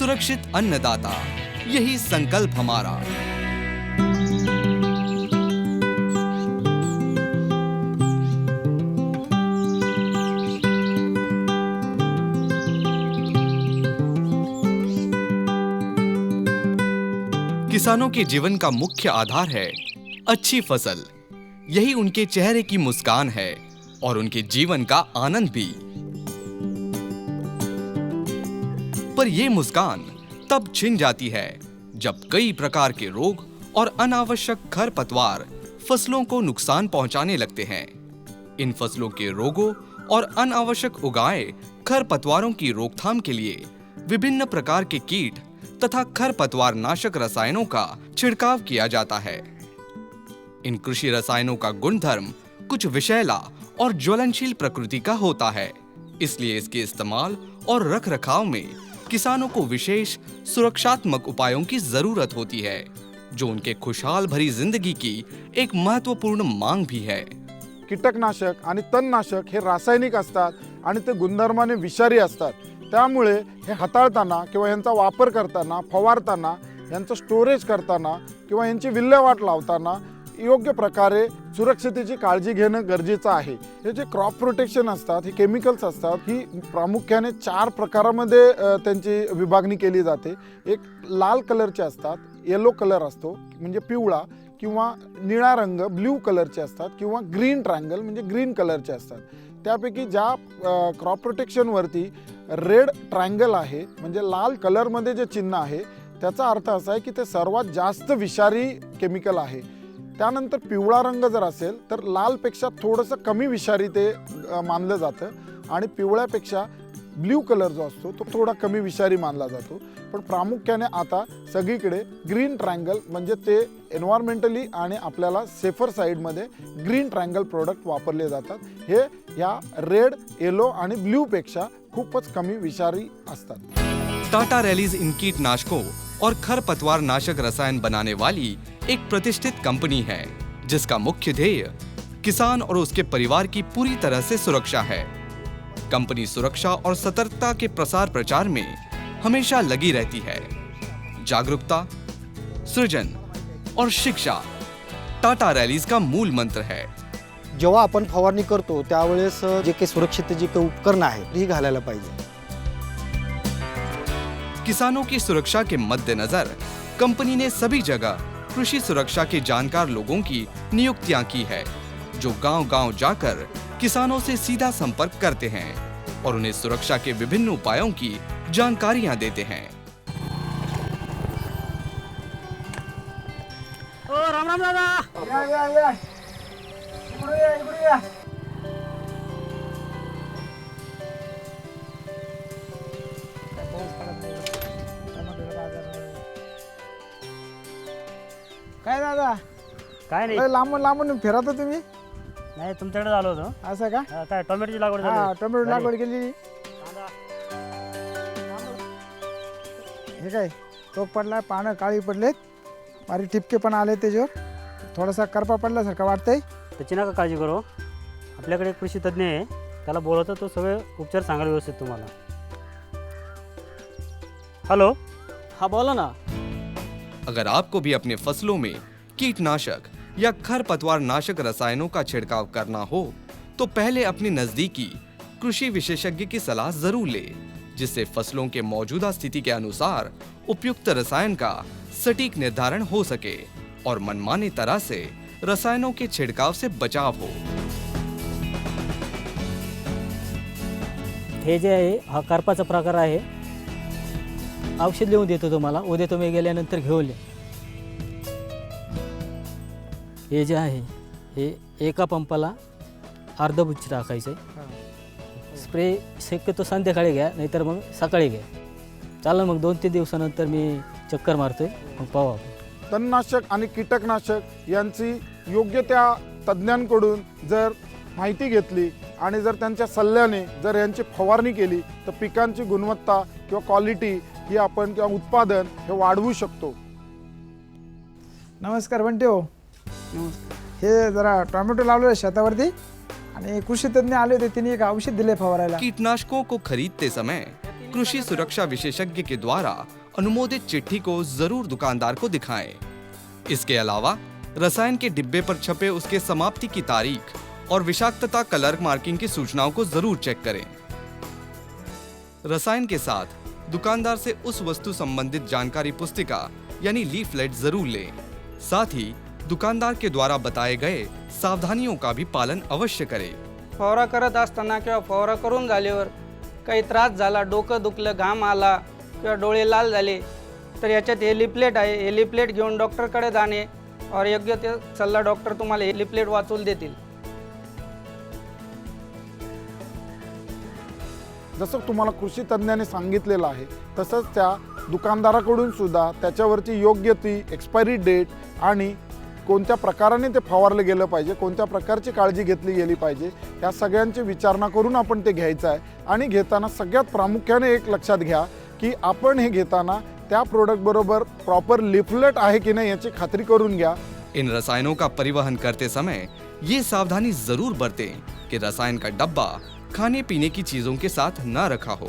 सुरक्षित अन्नदाता, यही संकल्प हमारा। किसानों के जीवन का मुख्य आधार है अच्छी फसल। यही उनके चेहरे की मुस्कान है और उनके जीवन का आनंद भी। पर यह मुस्कान तब छिन जाती है जब कई प्रकार के रोग और अनावश्यक खरपतवार फसलों को नुकसान पहुंचाने लगते हैं। इन फसलों के रोगों और अनावश्यक उगाए खरपतवारों की रोकथाम के लिए विभिन्न प्रकार के कीट तथा खरपतवार नाशक रसायनों का छिड़काव किया जाता है। इन कृषि रसायनों का गुणधर्म कुछ विषैला और ज्वलनशील प्रकृति का होता है, इसलिए इसके इस्तेमाल और रखरखाव में किसानों को विशेष सुरक्षात्मक उपायों की जरूरत होती है, जो उनके खुशहाल भरी जिंदगी की एक महत्वपूर्ण मांग भी है। कीटकनाशक आणि तणनाशक हे रासायनिक असतात आणि ते गुणधर्माने विषारी असतात। त्यामुळे हे हाताळताना किंवा यांचा वापर करताना, फवारताना, यांचं स्टोरेज करताना किंवा यांची विल्हेवाट लावताना योग्य प्रकारे सुरक्षिततेची काळजी घेणं गरजेचं आहे। हे जे क्रॉप प्रोटेक्शन असतात, हे केमिकल्स असतात, ही प्रामुख्याने 4 प्रकारामध्ये त्यांची विभागणी केली जाते। एक लाल कलरचे असतात, येलो कलर असतो म्हणजे पिवळा किंवा निळा रंग ब्ल्यू कलरचे असतात किंवा ग्रीन ट्रायंगल म्हणजे ग्रीन कलरचे असतात। त्यापैकी ज्या क्रॉप प्रोटेक्शन वरती रेड ट्रायंगल आहे म्हणजे लाल कलर मध्ये जे चिन्ह आहे त्याचा अर्थ असा आहे की ते सर्वात जास्त विषारी केमिकल आहे। त्यानंतर पिवळा रंग जर असेल तर लाल पेक्षा थोडंसं कमी विषारी ते मानलं जातं आणि पिवळ्यापेक्षा ब्ल्यू कलर जो असतो तो थोडा कमी विषारी मानला जातो। पण प्रामुख्याने आता सगळीकडे ग्रीन ट्रायंगल म्हणजे ते एन्व्हायरमेंटली आणि आपल्याला सेफर साइड मध्ये ग्रीन ट्रायंगल प्रोडक्ट वापरले जातात। हे या रेड, येलो आणि ब्ल्यू पेक्षा खूपच कमी विषारी असतात। टाटा रैलीज इन कीटनाशकों और खरपतवार नाशक रसायन बनाने वाली एक प्रतिष्ठित कंपनी है, जिसका मुख्य ध्येय किसान और उसके परिवार की पूरी तरह से सुरक्षा है। कंपनी सुरक्षा और सतर्कता के प्रसार प्रचार में हमेशा लगी रहती है। जागरूकता, सृजन और शिक्षा टाटा रैलीज का मूल मंत्र है। जेव्हा आपण फवारणी करतो त्यावेळेस जे काही सुरक्षिततेची काही उपकरण आहे ही घालायला पाहिजे। किसानों की सुरक्षा के मद्देनजर कंपनी ने सभी जगह कृषि सुरक्षा के जानकार लोगों की नियुक्तियां की है, जो गांव-गांव जाकर किसानों से सीधा संपर्क करते हैं और उन्हें सुरक्षा के विभिन्न उपायों की जानकारियां देते हैं। ओ राम राम दादा, या इकडे या। काय दादा? काय नाही, लांबून लांबून फिरता तुम्ही? नाही तुमच्याकडे आलो होतो। असं का? काय टोमॅटोची लागवड झाली? हा, टोमॅटो लागवड केली। हे काय टोक पडला, पानं काळी पडलेत, बारीक ठिपके पण आले त्याच्यावर, थोडासा करपा पडल्यासारखं वाटतंय। त्याची नका काळजी करू, आपल्याकडे एक कृषी तज्ञ आहे, त्याला बोलवतो, तो सगळे उपचार सांगाल व्यवस्थित तुम्हाला। हेलो, हाँ बोलो ना। अगर आपको भी अपने फसलों में कीटनाशक या खरपतवार नाशक रसायनों का छिड़काव करना हो तो पहले अपने नजदीकी कृषि विशेषज्ञ की सलाह जरूर ले, जिससे फसलों के मौजूदा स्थिति के अनुसार उपयुक्त रसायन का सटीक निर्धारण हो सके और मनमाने तरह से रसायनों के छिड़काव से बचाव हो। हे जे आहे हा करपाचा प्रकार आहे। औषध लिहून देतो तुम्हाला, उद्या तुम्ही गेल्यानंतर घेऊन या। हे जे आहे हे एका पंपाला अर्ध बुच्ची टाकायचं आहे। स्प्रे शक्यतो संध्याकाळी घ्या, नाहीतर मग सकाळी घ्या। चालेल, मग 2-3 दिवसानंतर मी चक्कर मारतोय, मग पाहू आपण। तणनाशक आणि कीटकनाशक यांची योग्य त्या तज्ज्ञांकडून जर माहिती घेतली आणि जर त्यांच्या सल्ल्याने जर यांची फवारणी केली तर पिकांची गुणवत्ता किंवा क्वालिटी ही आपण किंवा उत्पादन हे वाढवू शकतो। नमस्कार बंटी हो। हे जरा टोमॅटो लावले शेतावरती आणि कृषी तज्ञ आले होते, त्यांनी एक औषध दिले फवारायला। कीटनाशकों को खरीदते समय कृषि सुरक्षा विशेषज्ञ के द्वारा अनुमोदित चिट्ठी को जरूर दुकानदार को दिखाएं। इसके अलावा रसायन के डिब्बे पर छपे उसके समाप्ति की तारीख और विषाक्तता कलर मार्किंग की सूचनाओं को जरूर चेक करें। रसायन के साथ दुकानदार से उस वस्तु संबंधित जानकारी पुस्तिका यानी लीफलेट जरूर लें। साथ ही दुकानदार के द्वारा बताए गए सावधानियों का भी पालन अवश्य करें। फवारा करत असताना किंवा फवारा करून झाल्यावर काही त्रास झाला, डोकं दुखलं, घाम आला किंवा डोळे लाल झाले तर याच्यात हे लिपलेट आहे, हे लिपलेट घेऊन डॉक्टरकडे जाणे और योग्य ते सल्ला डॉक्टर तुम्हाला हे लिपलेट वाचून देतील। जसं तुम्हाला कृषी तज्ज्ञांनी सांगितलेलं आहे तसंच त्या दुकानदाराकडून सुद्धा त्याच्यावरची योग्य ती एक्सपायरी डेट आणि कोणत्या प्रकाराने ते फवारलं गेलं पाहिजे, कोणत्या प्रकारची काळजी घेतली गेली पाहिजे, या सगळ्यांची विचारणा करून आपण ते घ्यायचं आहे। आणि घेताना सगळ्यात प्रामुख्याने एक लक्षात घ्या की आपण हे घेताना त्या प्रोडक्ट बरोबर प्रॉपर लिफलेट आहे की नाही याची खात्री करून घ्या। इन रसायनों का परिवहन करते समय ये सावधानी जरूर बरतें कि रसायन का डब्बा खाने पीने की चीजों के साथ न रखा हो।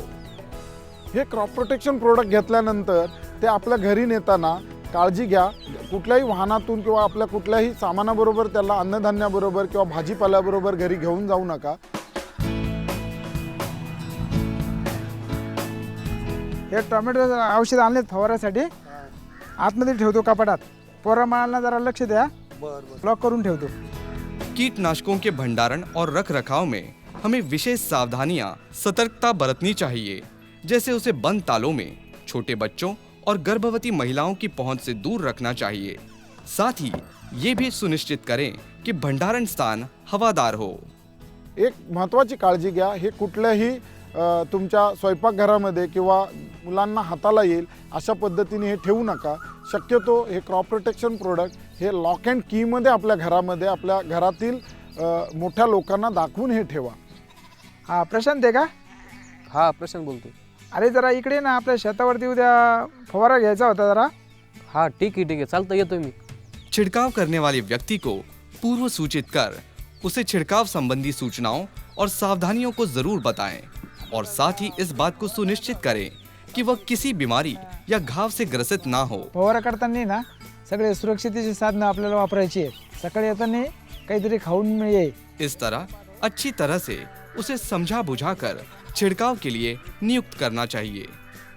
हे क्रॉप प्रोटेक्शन प्रोडक्ट घेतल्यानंतर ते आपल्या घरी नेताना काळजी घ्या। कुठल्याही वाहनातून किंवा आपल्या कुठल्याही सामानाबरोबर त्याला अन्नधान्याबरोबर किंवा भाजीपाल्याबरोबर घरी घेऊन जाऊ नका। हे टोमॅटो औषध आणलेत फवारासाठी, आतमध्ये ठेवतो कपाटात। पोरामाळांना जरा लक्ष द्या, ब्लॉक करून ठेवतो। कीटनाशकों के भंडारण और रख रखाव में हमें विशेष सावधानियां, सतर्कता बरतनी चाहिए, जैसे उसे बंद तालों में छोटे बच्चों और गर्भवती महिलाओं की पहुंच से दूर रखना चाहिए। साथ ही ये भी सुनिश्चित करें कि भंडारण स्थान हवादार हो। एक महत्त्वाची काळजी घ्या, हे कुठल्याही तुमच्या स्वयंपाकघरामध्ये किंवा मुलांना हाताला येईल अशा पद्धतीने हे ठेवू नका। शक्यतो हे क्रॉप प्रोटेक्शन प्रोडक्ट हे लॉक अँड कीमध्ये आपल्या घरामध्ये आपल्या घरातील मोठ्या लोकांना दाखवून हे ठेवा। हा प्रशांत आहे का? हा प्रशांत बोलतोय। अरे जरा इकडे ना, आपल्या शेतावरती उद्या फवारा घ्यायचा होता जरा। हा ठीक आहे चालतं, येतोय मी। छिड़काव करने वाले व्यक्ति को पूर्व सूचित कर उसे छिड़काव संबंधी सूचनाओं और सावधानियों को जरूर बताएं और साथ ही इस बात को सुनिश्चित करें कि वह किसी बीमारी या घाव से ग्रसित ना हो। फवारा करताना ना सगळे सुरक्षितेची साधनं आपल्याला वापरायची आहेत। सकाळी येताना काहीतरी खाऊन ये। इस तरह अच्छी तरह से उसे समझा बुझाकर छिड़काव के लिए नियुक्त करना चाहिए।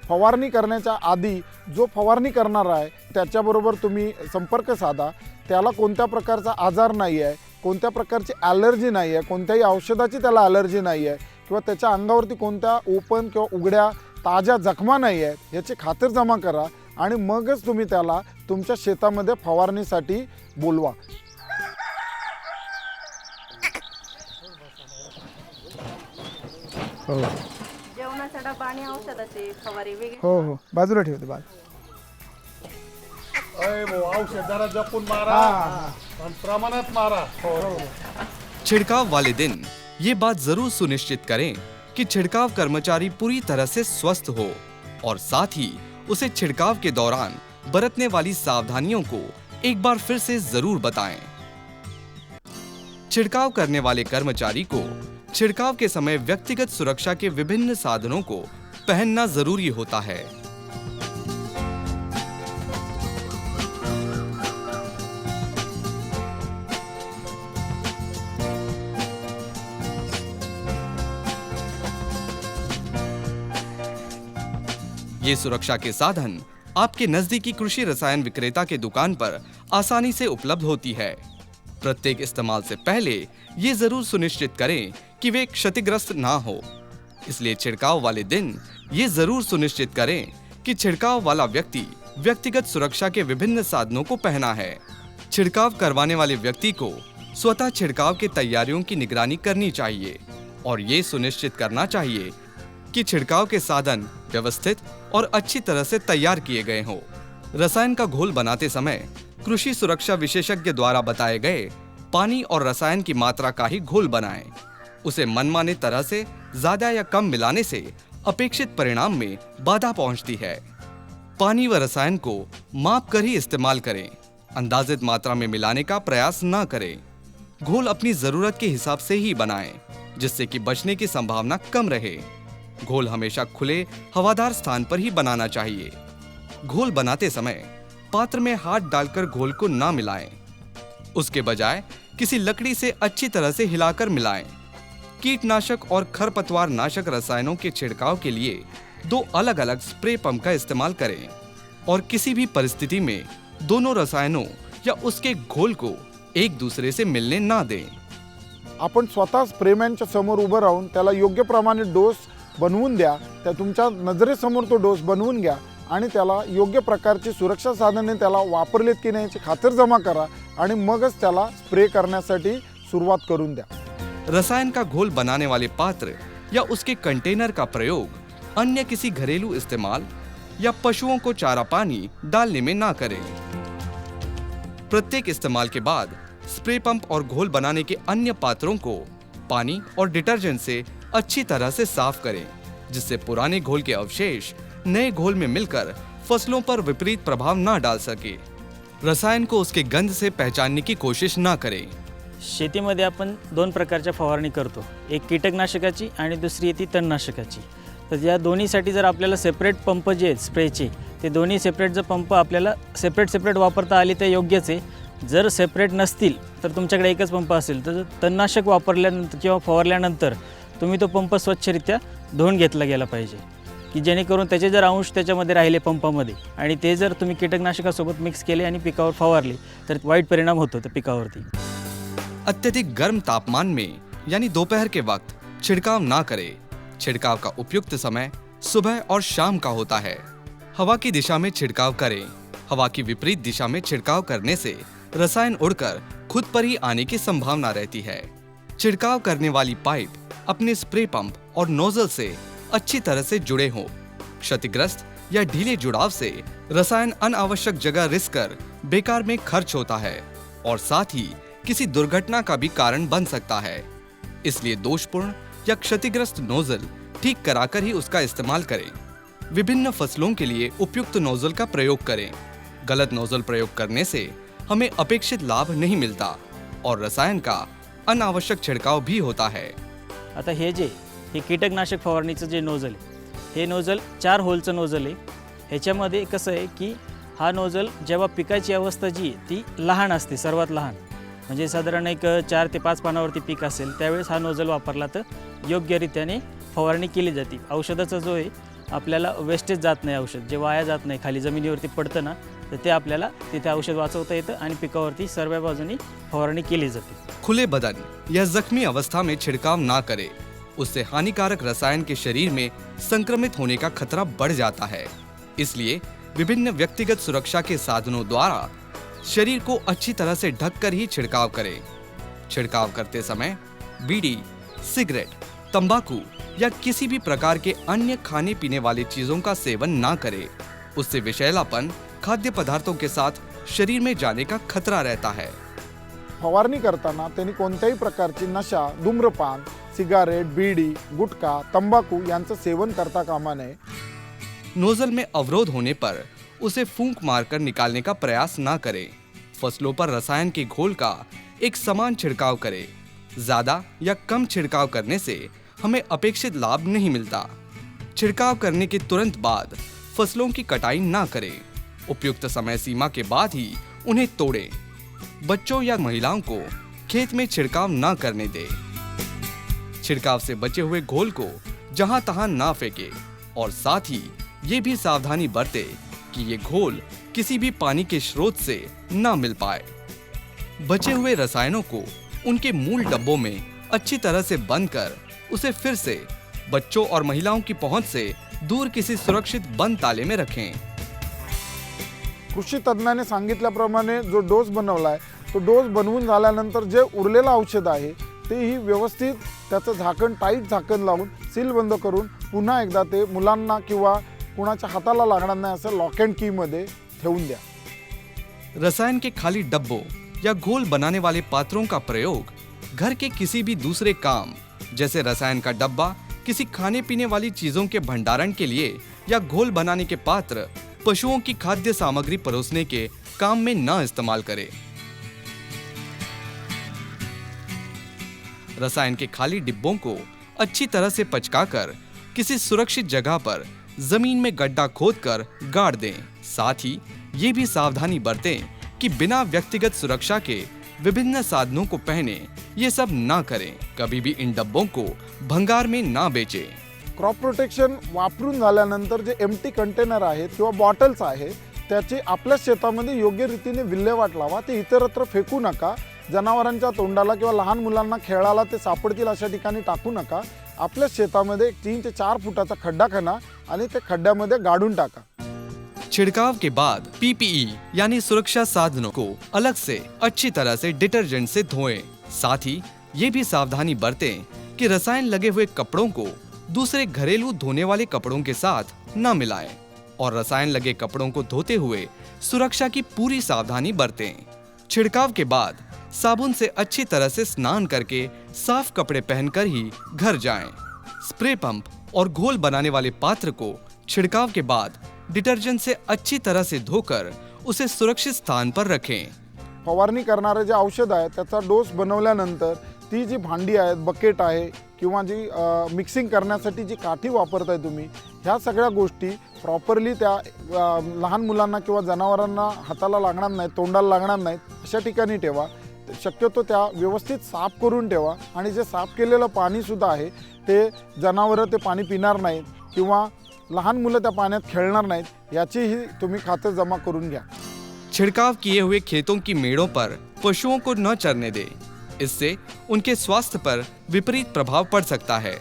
फवारणी करण्याच्या आधी जो फवारणी करणार आहे त्याच्याबरोबर तुम्ही संपर्क साधा। त्याला कोणत्या प्रकारचा आजार नाही आहे, कोणत्या प्रकारची ॲलर्जी नाही आहे, कोणत्याही औषधाची त्याला ॲलर्जी नाही आहे किंवा त्याच्या अंगावरती कोणत्या ओपन किंवा उघड्या ताज्या जखमा नाही आहेत याची खातरजमा करा आणि मगच तुम्ही त्याला तुमच्या शेतामध्ये फवारणीसाठी बोलवा। हो जेवणाचा डबा आणि औषधाचे फवारे वेगळे। हो हो बाजूला ठेवतो बाद। औषध जरा जपून मारा आणि प्रमाणात मारा। छिड़काव वाले दिन ये बात जरूर सुनिश्चित करें कि छिड़काव कर्मचारी पूरी तरह से स्वस्थ हो और साथ ही उसे छिड़काव के दौरान बरतने वाली सावधानियों को एक बार फिर से जरूर बताएं। छिड़काव करने वाले कर्मचारी को छिड़काव के समय व्यक्तिगत सुरक्षा के विभिन्न साधनों को पहनना जरूरी होता है। ये सुरक्षा के साधन आपके नजदीकी कृषि रसायन विक्रेता के दुकान पर आसानी से उपलब्ध होती है। प्रत्येक इस्तेमाल से पहले ये जरूर सुनिश्चित करें कि वे क्षतिग्रस्त ना हो। इसलिए छिड़काव वाले दिन ये जरूर सुनिश्चित करें कि छिड़काव वाला व्यक्ति व्यक्तिगत सुरक्षा के विभिन्न साधनों को पहना है। छिड़काव करवाने वाले व्यक्ति को स्वतः छिड़काव की तैयारियों की निगरानी करनी चाहिए और ये सुनिश्चित करना चाहिए कि छिड़काव के साधन व्यवस्थित और अच्छी तरह से तैयार किए गए हों। रसायन का घोल बनाते समय कृषि सुरक्षा विशेषज्ञ द्वारा बताए गए पानी और रसायन की मात्रा का ही घोल बनाएं। उसे मनमाने तरह से ज्यादा या कम मिलाने से अपेक्षित परिणाम में बाधा पहुंचती है। पानी व रसायन को माप कर ही इस्तेमाल करें। अंदाजित मात्रा में मिलाने का प्रयास न करें। घोल अपनी जरूरत के हिसाब से ही बनाएं, जिससे कि बचने की संभावना कम रहे। घोल हमेशा खुले हवादार स्थान पर ही बनाना चाहिए। घोल बनाते समय पात्र में हाथ डालकर घोल को ना मिलाएं। उसके बजाय किसी लकड़ी से अच्छी तरह से हिलाकर मिलाएं। कीटनाशक और खरपतवार नाशक रसायनों के छिड़काव के लिए 2 अलग-अलग स्प्रे पंप का इस्तेमाल करें और किसी भी परिस्थिति में दोनों रसायनों या उसके घोल को एक दूसरे से मिलने ना दें। आपण स्वतः स्प्रेमॅनच्या समोर उभं राहून त्याला योग्य प्रमाणे डोस बनवून द्या। त्या तुमच्या नजरेसमोर तो डोस बनवून घ्या आणि त्याला योग्य प्रकारची सुरक्षा साधने त्याला वापरलेत की नाही याची खातरजमा करा आणि मगच त्याला स्प्रे करण्यासाठी सुरुवात करून द्या। रसायन का घोल बनाने वाले पात्र या उसके कंटेनर का प्रयोग अन्य किसी घरेलू इस्तेमाल या पशुओं को चारा पानी डालने में ना करें। प्रत्येक इस्तेमाल के बाद स्प्रे पंप और घोल बनाने के अन्य पात्रों को पानी और डिटर्जेंट से अच्छी तरह से साफ करें, जिससे पुराने घोल के अवशेष नए घोल में मिलकर फसलों पर विपरीत प्रभाव ना डाल सके। रसायन को उसके गंध से पहचानने की कोशिश ना करें। शेतीमध्ये आपण 2 प्रकारच्या फवारणी करतो, एक कीटकनाशकाची आणि दुसरी येते तणनाशकाची। तर या दोन्हीसाठी जर आपल्याला सेपरेट पंप जे आहेत स्प्रेचे ते दोन्ही सेपरेट जर पंप आपल्याला सेपरेट वापरता आले ते योग्यच आहे। जर सेपरेट नसतील तर तुमच्याकडे एकच पंप असेल तर तणनाशक वापरल्यानंतर किंवा फवारल्यानंतर तुम्ही तो पंप स्वच्छरित्या धुवून घेतला गेला पाहिजे, की जेणेकरून त्याचे जर अंश त्याच्यामध्ये राहिले पंपामध्ये आणि ते जर तुम्ही कीटकनाशकासोबत मिक्स केले आणि पिकावर फवारले तर वाईट परिणाम होतो त्या पिकावरती। अत्यधिक गर्म तापमान में यानी दोपहर के वक्त छिड़काव ना करें। छिड़काव का उपयुक्त समय सुबह और शाम का होता है। हवा की दिशा में छिड़काव करें। हवा की विपरीत दिशा में छिड़काव करने से रसायन उड़कर खुद पर ही आने की संभावना रहती है। छिड़काव करने वाली पाइप अपने स्प्रे पंप और नोजल से अच्छी तरह से जुड़े हों। क्षतिग्रस्त या ढीले जुड़ाव से रसायन अनावश्यक जगह रिस कर बेकार में खर्च होता है और साथ ही किसी दुर्घटना का भी कारण बन सकता है। इसलिए दोषपूर्ण या क्षतिग्रस्त नोजल ठीक कराकर ही उसका इस्तेमाल करें। विभिन्न फसलों के लिए उपयुक्त नोजल का प्रयोग करें। गलत नोजल प्रयोग करने से हमें अपेक्षित लाभ नहीं मिलता और रसायन का अनावश्यक छिड़काव भी होता है। आता हे कीटकनाशक फवारणीचं जे नोजल आहे हे नोजल 4 होलचं नोजल आहे। ह्याच्यामध्ये कसं आहे की हा नोजल जेव्हा पिकाची अवस्था जी आहे ती लहान असते, सर्वात लहान म्हणजे साधारण एक 4 ते 5 पानावरती पीक असेल त्यावेळेस हा नोजल वापरला तर योग्यरित्याने फवारणी केली जाते। औषधाचा जो आहे आपल्याला वेस्टेज जात नाही, औषध जे वाया जात नाही खाली जमिनीवरती पडतं ना तर ते आपल्याला तिथे औषध वाचवता येतं आणि पिकावरती सर्व बाजूनी फवारणी केली जाते। खुले बदन या जख्मी अवस्था में छिड़काव ना करें। उससे हानिकारक रसायन के शरीर में संक्रमित होने का खतरा बढ़ जाता है। इसलिए विभिन्न व्यक्तिगत सुरक्षा के साधनों द्वारा शरीर को अच्छी तरह से ढककर ही छिड़काव करें। छिड़काव करते समय बीड़ी, सिगरेट, तंबाकू या किसी भी प्रकार के अन्य खाने पीने वाली चीजों का सेवन ना करें। उससे विषैलापन खाद्य पदार्थों के साथ शरीर में जाने का खतरा रहता है। फवारणी करताना त्यांनी कोणत्याही प्रकारची नशा, धूम्रपान, सिगारेट, बीडी, गुटखा, तंबाखू यांचं सेवन करता कामा नये। नोजल में अवरोध होने पर उसे फूंक मारकर निकालने का प्रयास ना करें। फसलों पर रसायन के घोल का एक समान छिड़काव करें। ज्यादा या कम छिड़काव करने से हमें अपेक्षित लाभ नहीं मिलता। छिड़काव करने के तुरंत बाद फसलों की कटाई ना करें। उपयुक्त समय सीमा के बाद ही उन्हें तोड़ें। बच्चों या महिलाओं को खेत में छिड़काव ना करने दें। छिड़काव से बचे हुए घोल को जहां तहां ना फेंके और साथ ही ये भी सावधानी बरते कि ये घोल किसी भी पानी के स्रोत से ना मिल पाए। बचे हुए रसायनों को उनके मूल डब्बों में अच्छी तरह से बंद कर उसे फिर से बच्चों और महिलाओं की पहुंच से दूर किसी सुरक्षित बंद ताले में रखें। कृषी तज्ञाने सांगितल्याप्रमाणे जो डोस बनवलाय तो डोस बनवून झाल्यानंतर जे उरलेलं औषध आहे तेही व्यवस्थित त्याचं झाकण टाईट झाकण लावून सील बंद करून पुन्हा एकदा ते मुलांना किंवा कुणाच्या हाताला लागणार नाही असं लॉक अँड की मध्ये ठेवून द्या। रसायन के खाली डब्बों या घोल बनाने वाले पात्रों का प्रयोग घर के किसी भी दूसरे काम जैसे रसायन का डब्बा, किसी खाने पीने वाली चीजों के भंडारण के लिए या घोल बनाने के पात्र पशुओं की खाद्य सामग्री परोसने के काम में न इस्तेमाल करें। रसायन के खाली डिब्बों को अच्छी तरह से पचकाकर किसी सुरक्षित जगह पर जमीन में गड्ढा खोदकर गाड़ दें। साथ ही ये भी सावधानी बरतें कि बिना व्यक्तिगत सुरक्षा के विभिन्न साधनों को पहने ये सब ना करें। कभी भी इन डब्बों को भंगार में ना बेचें। क्रॉप प्रोटेक्शन वापरून झाल्यानंतर जे एम्प्टी कंटेनर आहेत किंवा बॉटल्स आहेत त्याची आपल्या शेतामध्ये योग्य रीतीने विल्हेवाट लावा। ते इतरत्र फेकू नका। जनावरांच्या तोंडाला किंवा लहान मुलांना खेळायला ते सापडतील अशा ठिकाणी टाकू नका। आपल्या शेतामध्ये 3 ते 4 फुटाचा खड्डा खणा आणि ते खड्ड्यामध्ये गाडून टाका। छिड़काव के बाद पीपीई यानी सुरक्षा साधनों को अलग से अच्छी तरह से डिटर्जेंट से धोएं। साथ ही ये भी सावधानी बरतें कि रसायन लगे हुए कपड़ों को दूसरे घरेलू धोने वाले कपड़ों के साथ न मिलाएं और रसायन लगे कपड़ों को धोते हुए सुरक्षा की पूरी सावधानी बरतें। छिड़काव के बाद साबुन से अच्छी तरह से स्नान करके साफ कपड़े पहनकर ही घर जाएं। स्प्रे पंप और घोल बनाने वाले पात्र को छिड़काव के बाद डिटर्जेंट से अच्छी तरह से धोकर उसे सुरक्षित स्थान पर रखें। फवारणी करणारे जे औषध आहे त्याचा डोस बनवल्यानंतर ती जी भांडी आहेत, बकेट आहे किंवा जी मिक्सिंग करण्यासाठी जी काठी वापरताय तुम्ही, ह्या सगळ्या गोष्टी प्रॉपरली त्या लहान मुलांना किंवा जनावरांना हाताला लागणार नाहीत, तोंडाला लागणार नाहीत अशा ठिकाणी ठेवा। शक्यतो त्या व्यवस्थित साफ करून ठेवा आणि जे साफ केलेलं पाणी सुद्धा आहे ते जनावरं ते पाणी पिणार नाहीत किंवा लहान मुलं त्या पाण्यात खेळणार नाहीत याचीही तुम्ही खातर जमा करून घ्या। छिड़काव किए हुए खेतों की मेड़ों पर पशुओं को न चरने दें। इससे उनके स्वास्थ्य पर विपरीत प्रभाव पड़ सकता है।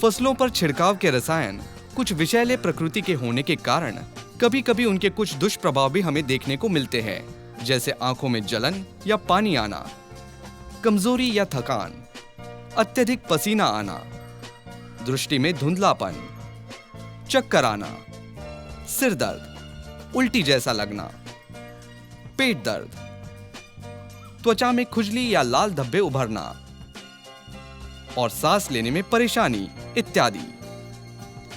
फसलों पर छिड़काव के रसायन कुछ विषैले प्रकृति के होने के कारण कभी-कभी उनके कुछ दुष्प्रभाव भी हमें देखने को मिलते हैं, जैसे आंखों में जलन या पानी आना, कमजोरी या थकान, अत्यधिक पसीना आना, दृष्टि में धुंधलापन, चक्कर आना, सिर दर्द, उल्टी जैसा लगना, पेट दर्द, त्वचा में खुजली या लाल धब्बे उभरना और सांस लेने में परेशानी इत्यादि।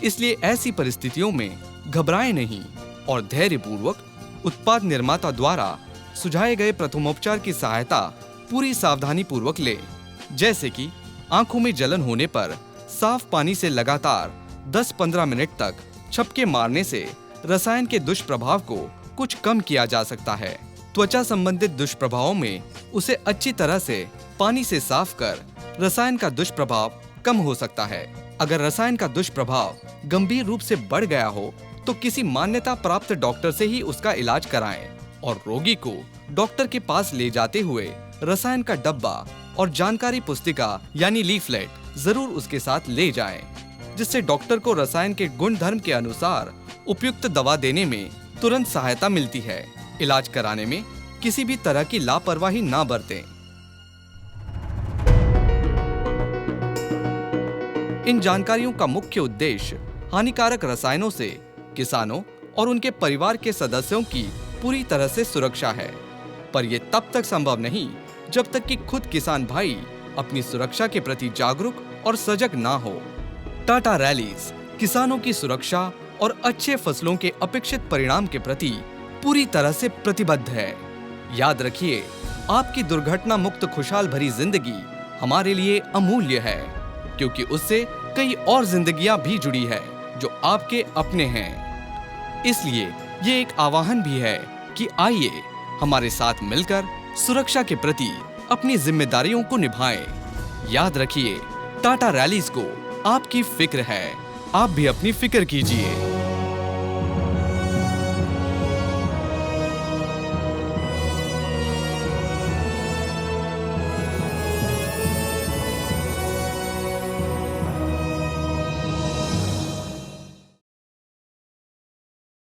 इसलिए ऐसी परिस्थितियों में घबराएं नहीं और धैर्यपूर्वक उत्पाद निर्माता द्वारा सुझाए गए प्रथमोपचार की सहायता पूरी सावधानी पूर्वक लें। जैसे कि आंखों में जलन होने पर साफ पानी से लगातार 10-15 मिनट तक छपके मारने से रसायन के दुष्प्रभाव को कुछ कम किया जा सकता है। त्वचा संबंधित दुष्प्रभावों में उसे अच्छी तरह से पानी से साफ कर रसायन का दुष्प्रभाव कम हो सकता है। अगर रसायन का दुष्प्रभाव गंभीर रूप से बढ़ गया हो तो किसी मान्यता प्राप्त डॉक्टर से ही उसका इलाज कराएं और रोगी को डॉक्टर के पास ले जाते हुए रसायन का डब्बा और जानकारी पुस्तिका यानी लीफलेट जरूर उसके साथ ले जाएं, जिससे डॉक्टर को रसायन के गुण धर्म के अनुसार उपयुक्त दवा देने में तुरंत सहायता मिलती है। इलाज कराने में किसी भी तरह की लापरवाही ना बरतें। इन जानकारियों का मुख्य उद्देश्य हानिकारक रसायनों से किसानों और उनके परिवार के सदस्यों की पूरी तरह से सुरक्षा है, पर यह तब तक संभव नहीं जब तक कि खुद किसान भाई अपनी सुरक्षा के प्रति जागरूक और सजग ना हो। टाटा रैलीज किसानों की सुरक्षा और अच्छे फसलों के अपेक्षित परिणाम के प्रति पूरी तरह से प्रतिबद्ध है। याद रखिए, आपकी दुर्घटना मुक्त खुशहाल भरी जिंदगी हमारे लिए अमूल्य है, क्योंकि उससे कई और जिंदगियां भी जुड़ी है जो आपके अपने हैं। इसलिए ये एक आह्वान भी है कि आइए हमारे साथ मिलकर सुरक्षा के प्रति अपनी जिम्मेदारियों को निभाएं। याद रखिए, टाटा रैलीज को आपकी फिक्र है, आप भी अपनी फिक्र कीजिए।